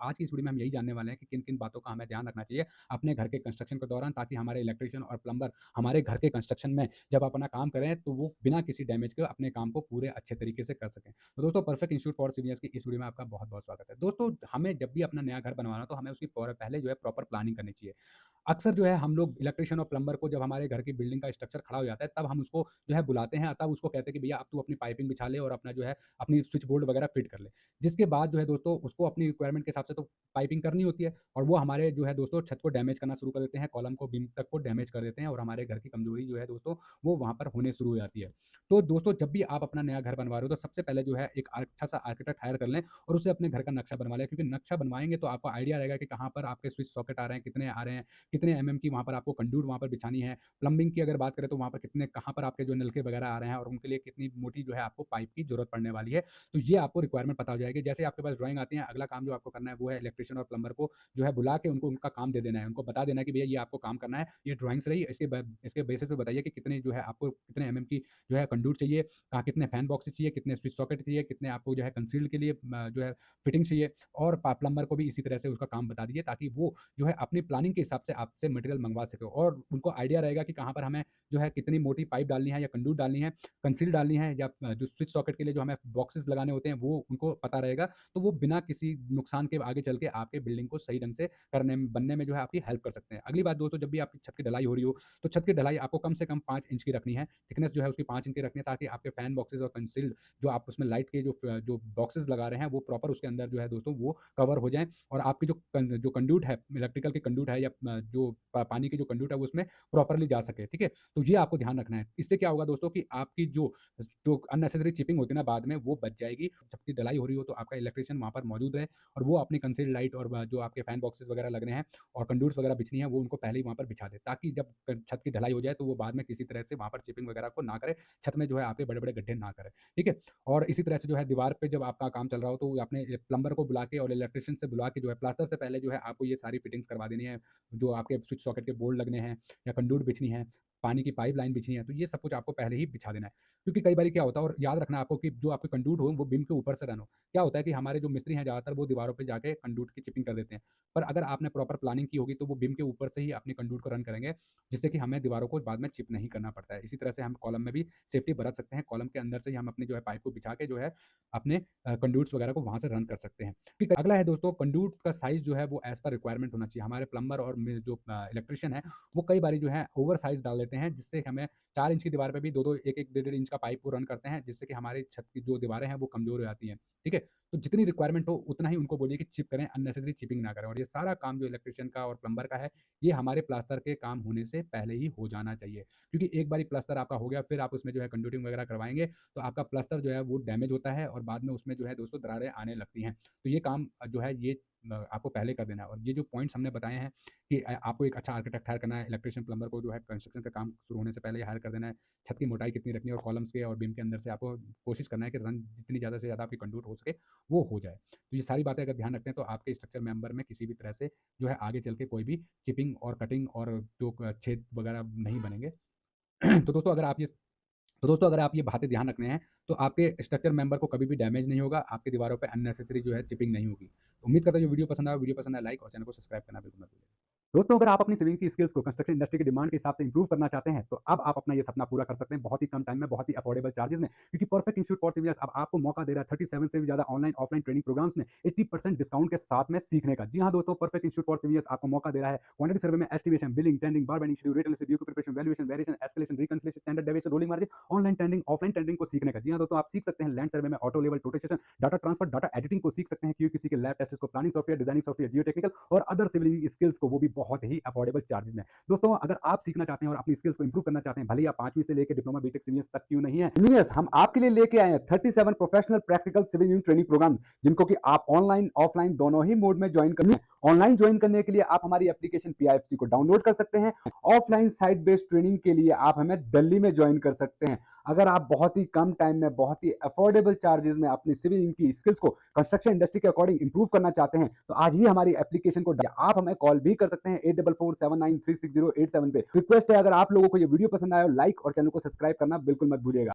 आज की इस वीडियो में हम यही जानने वाले हैं कि किन-किन बातों का हमें ध्यान रखना चाहिए अपने घर के कंस्ट्रक्शन के दौरान, ताकि हमारे इलेक्ट्रीशियन और प्लम्बर हमारे घर के कंस्ट्रक्शन में जब अपना काम करें तो वो बिना किसी डैमेज के अपने काम को पूरे अच्छे तरीके से कर सकें। तो दोस्तों, परफेक्ट इंस्टीट्यूट फॉर सिविलियंस की इस वीडियो में आपका बहुत-बहुत स्वागत है। दोस्तों, हमें जब भी अपना नया घर बनवाना हो तो हमें उसकी पहले जो है प्रॉपर प्लानिंग करनी चाहिए। अक्सर जो है हम लोग इलेक्ट्रीशियन और प्लम्बर को जब हमारे घर की बिल्डिंग का स्ट्रक्चर खड़ा हो जाता है, तब हम उसको जो है बुलाते हैं, तब उसको कहते हैं कि भैया अब तू अपनी पाइपिंग बिछा ले और अपना जो है अपनी स्विच बोर्ड वगैरह फिट कर ले। जिसके बाद जो है दोस्तों, उसको अपनी रिक्वायरमेंट के हिसाब से तो पाइपिंग करनी होती है, और वो हमारे जो है दोस्तों छत को डैमेज करना शुरू कर देते हैं, कॉलम को, बीम तक को डैमेज कर देते हैं, और हमारे घर की कमजोरी जो है दोस्तों वो वहाँ पर होने शुरू हो जाती है। तो दोस्तों, जब भी आप अपना नया घर बनवा रहे हो तो सबसे पहले जो है एक अच्छा सा आर्किटेक्ट हायर कर लें और उससे अपने घर का नक्शा बनवा लें, क्योंकि नक्शा बनवाएँगे तो आपको आइडिया रहेगा कि कहाँ पर आपके स्विच सॉकेट आ रहे हैं, कितने आ रहे हैं, कितने एमएम की वहाँ पर आपको कंड्यूट वहाँ पर बिछानी है। प्लम्बिंग की अगर बात करें तो वहाँ पर कितने, कहाँ पर आपके जो नलके वगैरह आ रहे हैं और उनके लिए कितनी मोटी जो है आपको पाइप की ज़रूरत पड़ने वाली है। तो ये आपको रिक्वायरमेंट पता हो जाएगी। जैसे आपके पास ड्राइंग आती है, अगला काम जो आपको करना है वो है इलेक्ट्रीशियन और प्लम्बर को जो है बुला के उनको उनका काम दे देना है। उनको बता देना है कि भैया ये आपको काम करना है, ये ड्राइंग्स रही, इसके बेसिस पे बताइए कि कितनी जो है आपको कितने एमएम की जो है कंड्यूट चाहिए, कितने फैन बॉक्सेस चाहिए, कितने स्विच सॉकेट चाहिए, कितने आपको जो है कंसील्ड के लिए जो है फिटिंग चाहिए, और प्लम्बर को भी इसी तरह से उसका काम बता दीजिए, ताकि वो जो है अपनी प्लानिंग के हिसाब से आपसे मटेरियल मंगवा सके, और उनको आइडिया रहेगा कि कहाँ पर हमें जो है कितनी मोटी पाइप डालनी है या कंड्यूट डालनी है, कंसील डालनी है, या जो स्विच सॉकेट के लिए जो हमें बॉक्सेस लगाने होते हैं वो उनको पता रहेगा। तो वो बिना किसी नुकसान के आगे चल के आपके बिल्डिंग को सही ढंग से करने में, बनने में जो है आपकी हेल्प कर सकते हैं। अगली बात दोस्तों, जब भी आपकी छत की ढलाई हो रही हो, तो छत की ढलाई आपको कम से कम 5 इंच की रखनी है। थिकनेस जो है उसकी 5 इंच की रखनी है, ताकि आपके फैन बॉक्सेस और कंसील्ड जो आप उसमें लाइट के जो बॉक्सेस लगा रहे हैं वो प्रॉपर उसके अंदर जो है दोस्तों वो कवर हो जाएँ, और आपकी जो कंड्यूट है, इलेक्ट्रिकल की कंड्यूट है, या जो पानी की जो कंड्यूट है वो उसमें प्रॉपर्ली जा सके, ठीक है? तो ये आपको ध्यान रखना है। इससे क्या होगा दोस्तों कि आपकी जो जो अननेसेसरी चिपिंग होती है ना बाद में, वो बच जाएगी। जबकि ढलाई हो रही हो तो आपका इलेक्ट्रीशियन वहाँ पर मौजूद रहे, और वो अपनी कंसील्ड लाइट और जो आपके फैन बॉक्सेस वगैरह लग रहे हैं और कंड्यूट्स वगैरह बिछनी है, वो उनको पहले ही वहाँ पर बिछा दे, ताकि जब छत की ढलाई हो जाए तो वो बाद में किसी तरह से वहाँ पर चिपिंग वगैरह को ना करे, छत में जो है आपके बड़े-बड़े गड्ढे ना करे, ठीक है? और इसी तरह से जो है दीवार पे जब आपका काम चल रहा हो तो आपने प्लम्बर को बुला के और इलेक्ट्रीशियन से बुला के जो है प्लास्टर से पहले जो है आपको ये सारी फिटिंग्स करवा देनी है। जो आपके स्विच सॉकेट के बोर्ड लगने हैं, या कंड्यूट बिछनी है, पानी की पाइपलाइन बिछनी है, तो ये सब कुछ आपको पहले ही बिछा देना है। क्योंकि कई बारी क्या होता है, और याद रखना है आपको, कि जो आपके कंड्यूट हो वो बीम के ऊपर से रन हो। क्या होता है कि हमारे जो मिस्त्री हैं ज़्यादातर वो दीवारों पे जाके कंड्यूट की चिपिंग कर देते हैं। पर अगर आपने प्रॉपर प्लानिंग की होगी तो वो बीम के ऊपर से ही अपनी कंड्यूट को रन करेंगे, जिससे कि हमें दीवारों को बाद में चिप नहीं करना पड़ता है। इसी तरह से हम कॉलम में भी सेफ्टी बरत सकते हैं। कॉलम के अंदर से ही हम अपनी जो है पाइप को बिछा के जो है अपने कंड्यूट्स वगैरह को वहाँ से रन कर सकते हैं। ठीक है, अगला है दोस्तों, कंड्यूट का साइज़ जो है वो एज़ पर रिक्वायरमेंट होना चाहिए। हमारे प्लम्बर और जो इलेक्ट्रीशियन है, वो कई बारी जो है ओवर साइज़ डाल देते हैं, जिससे हमें 4 इंच की दीवार पे भी 2-2, 1-1, डेढ़-डेढ़ इंच का पाइप वो रन करते हैं, जिससे कि हमारी छत की जो दीवारें हैं वो कमज़ोर हो जाती हैं। ठीक है? तो जितनी रिक्वायरमेंट हो उतना ही उनको बोलिए कि चिप करें, अननेसेसरी चिपिंग ना करें, और ये सारा काम जो इलेक्ट्रीशियन का और प्लम्बर का है, ये हमारे प्लास्टर के काम होने से पहले ही हो जाना चाहिए। क्योंकि एक बारी प्लास्टर आपका हो गया, फिर आप उसमें जो है कंड्यूटिंग वगैरह करवाएँगे, तो आपका प्लास्टर जो है वो डैमेज होता है, और बाद में उसमें जो है दोस्तों दरारें आने लगती हैं। तो ये काम जो है ये आपको पहले कर देना है, और ये जो पॉइंट्स हमने बताए हैं कि आपको एक अच्छा आर्किटेक्ट हायर करना है, इलेक्ट्रीशियन प्लम्बर को जो है कंस्ट्रक्शन का काम शुरू होने से पहले ही हायर कर देना है, छत की मोटाई कितनी रखनी है, और कॉलम्स के और बीम के अंदर से आपको कोशिश करना है कि रन जितनी ज़्यादा से ज़्यादा आपकी कंड्यूट हो सके, वो हो जाए। तो ये सारी बातें अगर ध्यान रखते हैं तो आपके स्ट्रक्चर मेंबर में किसी भी तरह से जो है आगे चल के कोई भी चिपिंग और कटिंग और जो छेद वगैरह नहीं बनेंगे। तो दोस्तों, अगर आप ये बातें ध्यान रखने हैं, तो आपके स्ट्रक्चर मेंबर को कभी भी डैमेज नहीं होगा, आपकी दीवारों पे अननेसेसरी जो है चिपिंग नहीं होगी। तो उम्मीद करता हूँ जो वीडियो पसंद आए लाइक और चैनल को सब्सक्राइब करना बिल्कुल मत भूलिएगा। दोस्तों, अगर आप अपनी सेविंग की स्किल्स को कंस्ट्रक्शन इंडस्ट्री की डिमांड के हिसाब से इंप्रूव करना चाहते हैं, तो अब आप अपना ये सपना पूरा कर सकते हैं बहुत ही कम टाइम में, बहुत ही अफोर्डेबल चार्जेस में। क्योंकि परफेक्ट इंस्टीट्यूट फॉर सिविलियंस अब आपको मौका दे रहा है 37 से भी ज़्यादा ऑनलाइन ऑफलाइन ट्रेनिंग प्रोग्राम्स में 80% डिस्काउंट के साथ में सीखने का। जी हाँ दोस्तों, परफेक्ट इंस्टीट्यूट फॉर सिविलियंस आपको मौका दे रहा है क्वांटिटी सर्वे में estimation, billing, tendering, bar bending, schedule, return receive, preparation, valuation, variation, escalation, reconciliation, standard deviation, rolling margin, online tendering, offline tendering को सीखने का। जी हाँ दोस्तों, आप सीख सकते हैं लैंड सर्वे में auto level total station, data transfer, data editing को सीख सकते हैं, क्योंकि किसी के लैब टेस्ट को, planning software, designing software, geo technical और अदर सिविल स्किल्स को, वो भी बहुत ही अफोर्डेबल चार्जेस में। दोस्तों, अगर आप सीखना चाहते हैं और अपनी स्किल्स को इंप्रूव करना चाहते हैं, भले ही आप 5वीं से लेकर डिप्लोमा बीटेक सीनियर्स तक क्यों नहीं है, इंजीनियर्स हम आपके लिए लेके आए हैं 37 professional practical civil engineering training programme, जिनको कि आप ऑनलाइन ऑफलाइन दोनों ही मोड में ज्वाइन करने। ऑनलाइन ज्वाइन करने के लिए आप हमारी एप्लीकेशन पीआईएफसी को डाउनलोड कर सकते हैं। ऑफलाइन साइट बेस्ड ट्रेनिंग के लिए आप हमें दिल्ली में ज्वाइन कर सकते हैं। अगर आप बहुत ही कम टाइम में, बहुत ही अफोर्डेबल चार्जेस में अपनी सिविल इंजीनियरिंग की स्किल्स को कंस्ट्रक्शन इंडस्ट्री के अकॉर्डिंग इंप्रूव करना चाहते हैं, तो आज ही हमारी एप्लीकेशन को आप हमें कॉल भी कर सकते हैं 8447936087 पे। रिक्वेस्ट है, अगर आप लोगों को ये वीडियो पसंद आया हो, लाइक और चैनल को सब्सक्राइब करना बिल्कुल मत भूलिएगा।